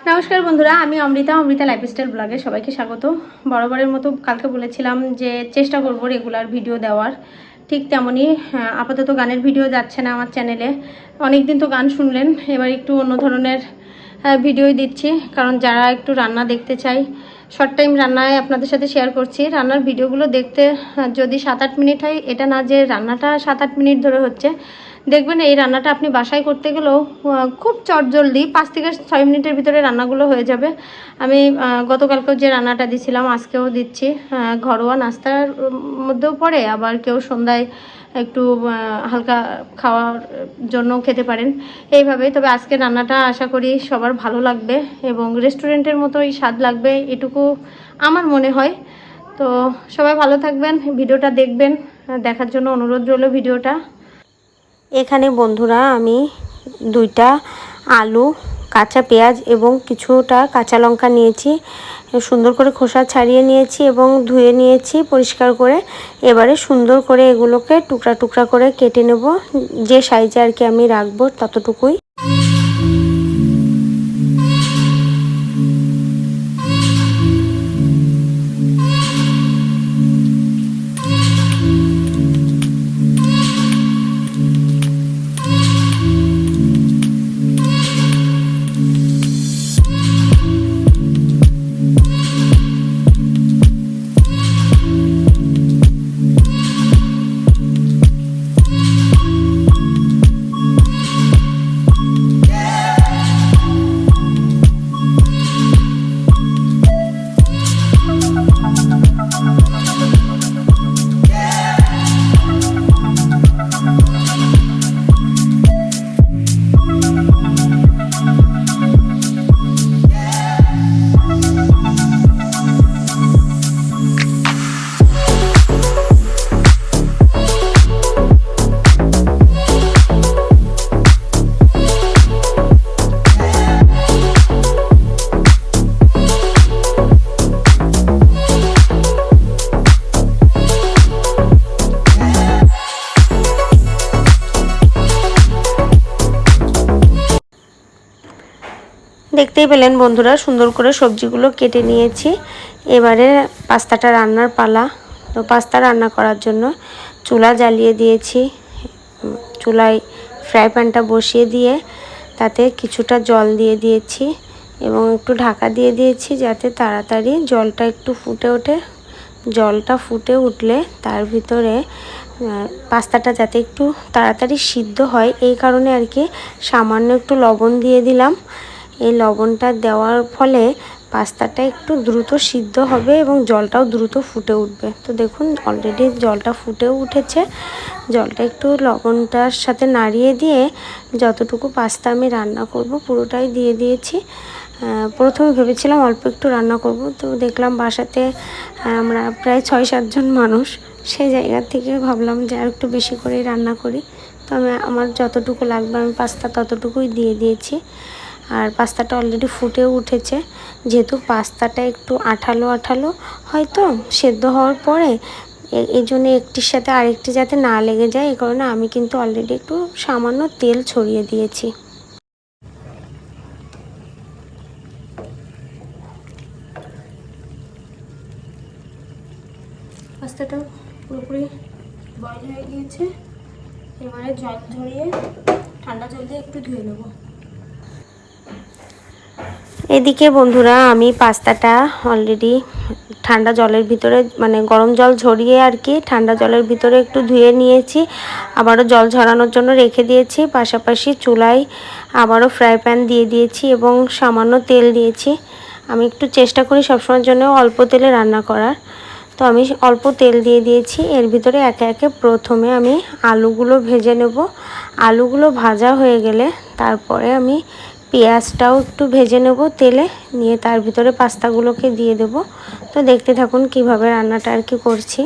নমস্কার বন্ধুরা, আমি অমৃতা লাইফস্টাইল ব্লগে সবাইকে স্বাগত। বরাবরের মতো কালকে বলেছিলাম যে চেষ্টা করব রেগুলার ভিডিও দেওয়ার, ঠিক তেমনই আপাতত গানের ভিডিও যাচ্ছে না আমার চ্যানেলে। অনেক দিন তো গান শুনলেন, এবার একটু অন্য ধরনের ভিডিওই দিচ্ছি, কারণ যারা একটু রান্না দেখতে চাই, শর্ট টাইম রান্নায় আপনাদের সাথে শেয়ার করছি। রান্নার ভিডিওগুলো দেখতে যদি 7-8 মিনিট হয়, এটা না যে রান্নাটা 7-8 মিনিট ধরে হচ্ছে। দেখবেন এই রান্নাটা আপনি বাসায় করতে গেলেও খুব চটজলদি 5 থেকে 6 মিনিটের ভিতরে রান্নাগুলো হয়ে যাবে। আমি গতকালকেও যে রান্নাটা দিছিলাম আজকেও দিচ্ছি। ঘরোয়া নাস্তার মধ্যেও পড়ে, আবার কেউ সন্ধ্যায় একটু হালকা খাওয়ার জন্য খেতে পারেন এইভাবেই। তবে আজকে রান্নাটা আশা করি সবার ভালো লাগবে এবং রেস্টুরেন্টের মতোই স্বাদ লাগবে, এটুকু আমার মনে হয়। তো সবাই ভালো থাকবেন, ভিডিওটা দেখবেন, দেখার জন্য অনুরোধ রইল ভিডিওটা। এখানে বন্ধুরা আমি 2টা আলু, কাঁচা পেঁয়াজ এবং কিছুটা কাঁচা লঙ্কা নিয়েছি। সুন্দর করে খোসা ছাড়িয়ে নিয়েছি এবং ধুয়ে নিয়েছি পরিষ্কার করে। এবারে সুন্দর করে এগুলোকে টুকরা টুকরা করে কেটে নেব, যে সাইজে আর কি আমি রাখবো ততটুকুই। দেখতেই পেলেন বন্ধুরা, সুন্দর করে সবজিগুলো কেটে নিয়েছি। এবারে পাস্তাটা রান্নার পালা। তো পাস্তা রান্না করার জন্য চুলা জ্বালিয়ে দিয়েছি। চুলায় ফ্রাই প্যানটা বসিয়ে দিয়ে তাতে কিছুটা জল দিয়ে দিয়েছি এবং একটু ঢাকা দিয়ে দিয়েছি, যাতে তাড়াতাড়ি জলটা একটু ফুটে ওঠে। জলটা ফুটে উঠলে তার ভিতরে পাস্তাটা যাতে একটু তাড়াতাড়ি সিদ্ধ হয়, এই কারণে আর কি সামান্য একটু লবণ দিয়ে দিলাম। এই লবণটা দেওয়ার ফলে পাস্তাটা একটু দ্রুত সিদ্ধ হবে এবং জলটাও দ্রুত ফুটে উঠবে। তো দেখুন অলরেডি জলটা ফুটেও উঠেছে। জলটা একটু লবণটার সাথে নাড়িয়ে দিয়ে যতটুকু পাস্তা আমি রান্না করব পুরোটাই দিয়ে দিয়েছি। প্রথমে ভেবেছিলাম অল্প একটু রান্না করব, তো দেখলাম বাসাতে আমরা প্রায় 6-7 জন মানুষ, সেই জায়গা থেকে ভাবলাম যে আর একটু বেশি করেই রান্না করি। তো আমার যতটুকু লাগবে আমি পাস্তা ততটুকুই দিয়ে দিয়েছি। আর পাস্তাটা অলরেডি ফুটেও উঠেছে। যেহেতু পাস্তাটা একটু আঠালো আঠালো হয়তো সেদ্ধ হওয়ার পরে, এই জন্য একটির সাথে আরেকটি যাতে না লেগে যায়, এই কারণে আমি কিন্তু অলরেডি একটু সামান্য তেল ছড়িয়ে দিয়েছি। পাস্তাটা পুরোপুরি বয়েল হয়ে গিয়েছে। এবারে জল ঝরিয়ে ঠান্ডা জল দিয়ে একটু ধুয়ে নেব। এদিকে বন্ধুরা আমি পাস্তাটা অলরেডি ঠান্ডা জলের ভিতরে, মানে গরম জল ঝরিয়ে আর কি ঠান্ডা জলের ভিতরে একটু ধুয়ে নিয়েছি, আবারও জল ঝরানোর জন্য রেখে দিয়েছি। পাশাপাশি চুলায় আবারও ফ্রাই প্যান দিয়ে দিয়েছি এবং সামান্য তেল দিয়েছি। আমি একটু চেষ্টা করি সবসময়ের জন্য অল্প তেলে রান্না করার। তো আমি অল্প তেল দিয়ে দিয়েছি। এর ভিতরে একে একে প্রথমে আমি আলুগুলো ভেজে নেব। আলুগুলো ভাজা হয়ে গেলে তারপরে আমি পেঁয়াজটাও একটু ভেজে নেব তেলে, নিয়ে তার ভিতরে পাস্তাগুলোকে দিয়ে দেব। তো দেখতে থাকুন কিভাবে রান্নাটা আর কি করছি।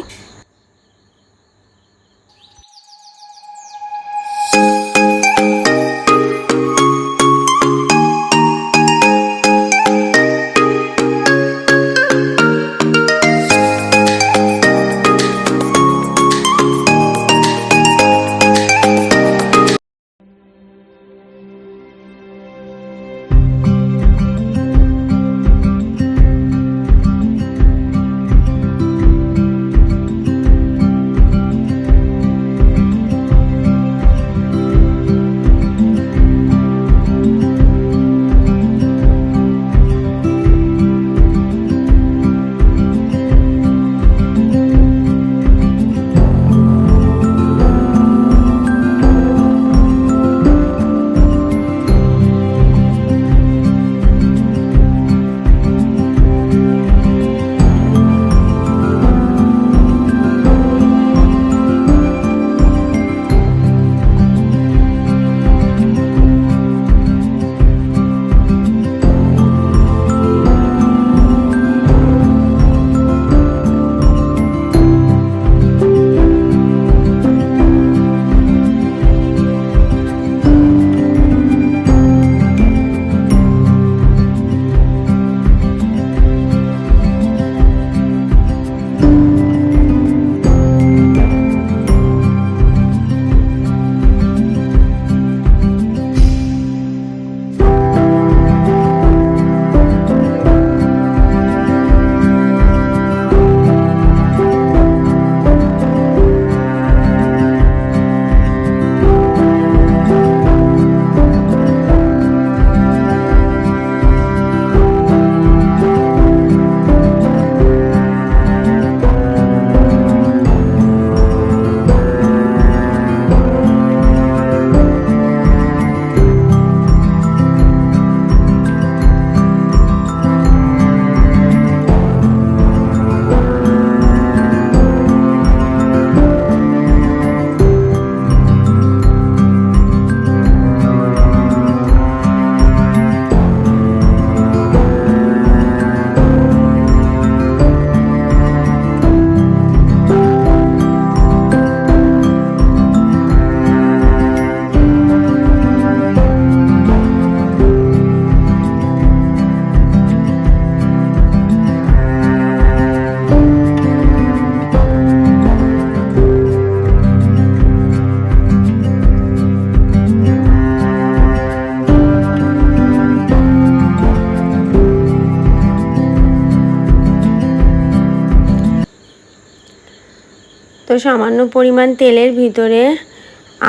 তো সামান্য পরিমাণ তেলের ভিতরে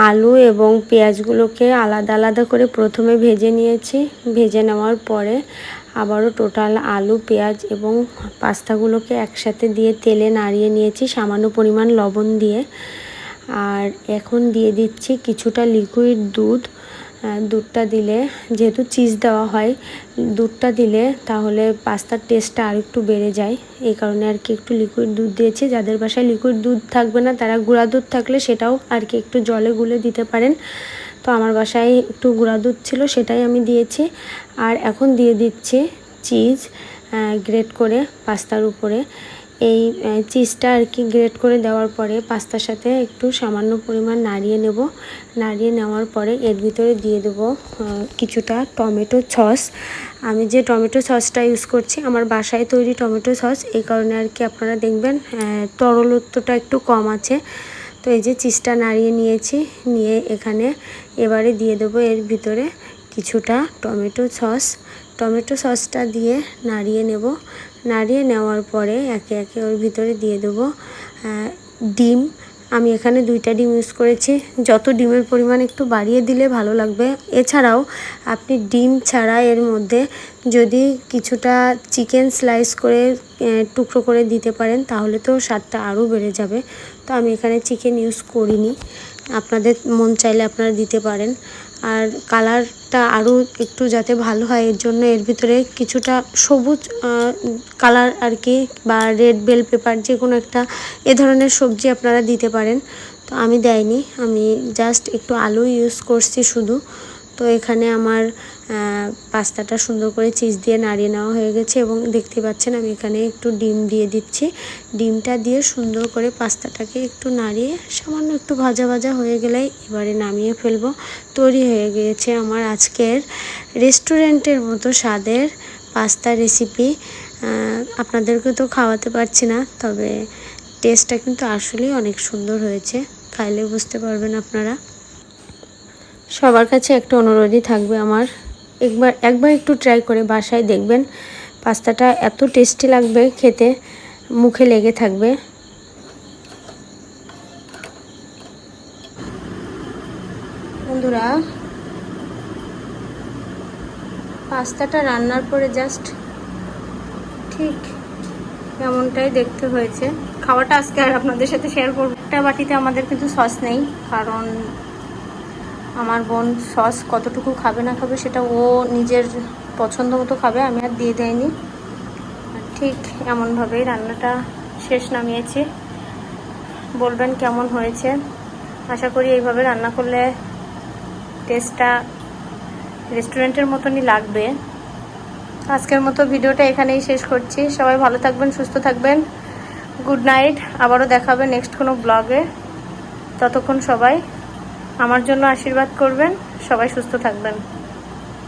আলু এবং পেঁয়াজগুলোকে আলাদা আলাদা করে প্রথমে ভেজে নিয়েছি। ভেজে নেওয়ার পরে আবারও টোটাল আলু, পেঁয়াজ এবং পাস্তাগুলোকে একসাথে দিয়ে তেলে নাড়িয়ে নিয়েছি সামান্য পরিমাণ লবণ দিয়ে। আর এখন দিয়ে দিচ্ছি কিছুটা লিকুইড দুধ। দুধটা দিলে, যেহেতু চিজ দেওয়া হয়, দুধটা দিলে তাহলে পাস্তার টেস্টটা আর একটু বেড়ে যায়। এই কারণে আর কি একটু লিকুইড দুধ দিয়েছি। যাদের বাসায় লিকুইড দুধ থাকবে না তারা গুঁড়া দুধ থাকলে সেটাও আর কি একটু জলে গুলে দিতে পারেন। তো আমার বাসায় একটু গুঁড়া দুধ ছিল, সেটাই আমি দিয়েছি। আর এখন দিয়ে দিচ্ছি চিজ গ্রেট করে পাস্তার উপরে। এই চিজটা আর কি গ্রেট করে দেওয়ার পরে পাস্তার সাথে একটু সামান্য পরিমাণ নাড়িয়ে নেব। নাড়িয়ে নেওয়ার পরে এর ভিতরে দিয়ে দেব কিছুটা টমেটো সস। আমি যে টমেটো সসটা ইউজ করছি আমার বাসায় তৈরি টমেটো সস, এই কারণে আর কি আপনারা দেখবেন তরলত্বটা একটু কম আছে। তো এই যে চিজটা নাড়িয়ে নিয়েছি, নিয়ে এখানে এবারে দিয়ে দেবো এর ভিতরে কিছুটা টমেটো সস। টমেটো সসটা দিয়ে নাড়িয়ে নেব। নাড়িয়ে নেওয়ার পরে একে একে ওর ভিতরে দিয়ে দেবো ডিম। আমি এখানে 2টা ডিম ইউজ করেছি। যত ডিমের পরিমাণ একটু বাড়িয়ে দিলে ভালো লাগবে। এছাড়াও আপনি ডিম ছাড়া এর মধ্যে যদি কিছুটা চিকেন স্লাইস করে টুকরো করে দিতে পারেন তাহলে তো স্বাদটা আরও বেড়ে যাবে। তো আমি এখানে চিকেন ইউজ করিনি, আপনাদের মন চাইলে আপনারা দিতে পারেন। আর কালারটা আরও একটু যাতে ভালো হয় এর জন্য এর ভিতরে কিছুটা সবুজ কালার আর কি, বা রেড বেল পেপার, যে কোনো একটা এ ধরনের সবজি আপনারা দিতে পারেন। তো আমি দেয়নি, আমি জাস্ট একটু আলু ইউজ করছি শুধু। তো এখানে আমার পাস্তাটা সুন্দর করে চিজ দিয়ে নাড়িয়ে নেওয়া হয়ে গেছে এবং দেখতে পাচ্ছেন আমি এখানে একটু ডিম দিয়ে দিচ্ছি। ডিমটা দিয়ে সুন্দর করে পাস্তাটাকে একটু নাড়িয়ে সামান্য একটু ভাজা ভাজা হয়ে গেলেই এবারে নামিয়ে ফেলবো। তৈরি হয়ে গিয়েছে আমার আজকের রেস্টুরেন্টের মতো স্বাদের পাস্তা রেসিপি। আপনাদেরকে তো খাওয়াতে পারছি না, তবে টেস্টটা কিন্তু আসলেই অনেক সুন্দর হয়েছে। খাইলে বুঝতে পারবেন আপনারা। সবার কাছে একটা অনুরোধই থাকবে আমার, একবার একটু ট্রাই করে বাসায় দেখবেন। পাস্তাটা এত টেস্টি লাগবে খেতে, মুখে লেগে থাকবে। বন্ধুরা, পাস্তাটা রান্নার পরে জাস্ট ঠিক এমনটাই দেখতে হয়েছে। খাওয়াটা আজকে আর আপনাদের সাথে শেয়ার করবো। একটা বাটিতে আমাদের কিন্তু সস নেই, কারণ আমার বোন সস কতটুকু খাবে না খাবে সেটা ও নিজের পছন্দ মতো খাবে, আমি আর দিয়ে দেয়নি। ঠিক এমনভাবেই রান্নাটা শেষ নামিয়েছি। বলবেন কেমন হয়েছে। আশা করি এইভাবে রান্না করলে টেস্টটা রেস্টুরেন্টের মতনই লাগবে। আজকের মতো ভিডিওটা এখানেই শেষ করছি। সবাই ভালো থাকবেন, সুস্থ থাকবেন। Good night. আবারও দেখাবে নেক্সট কোনো ব্লগে। ততক্ষণ সবাই আমার জন্য আশীর্বাদ করবেন। সবাই সুস্থ থাকবেন।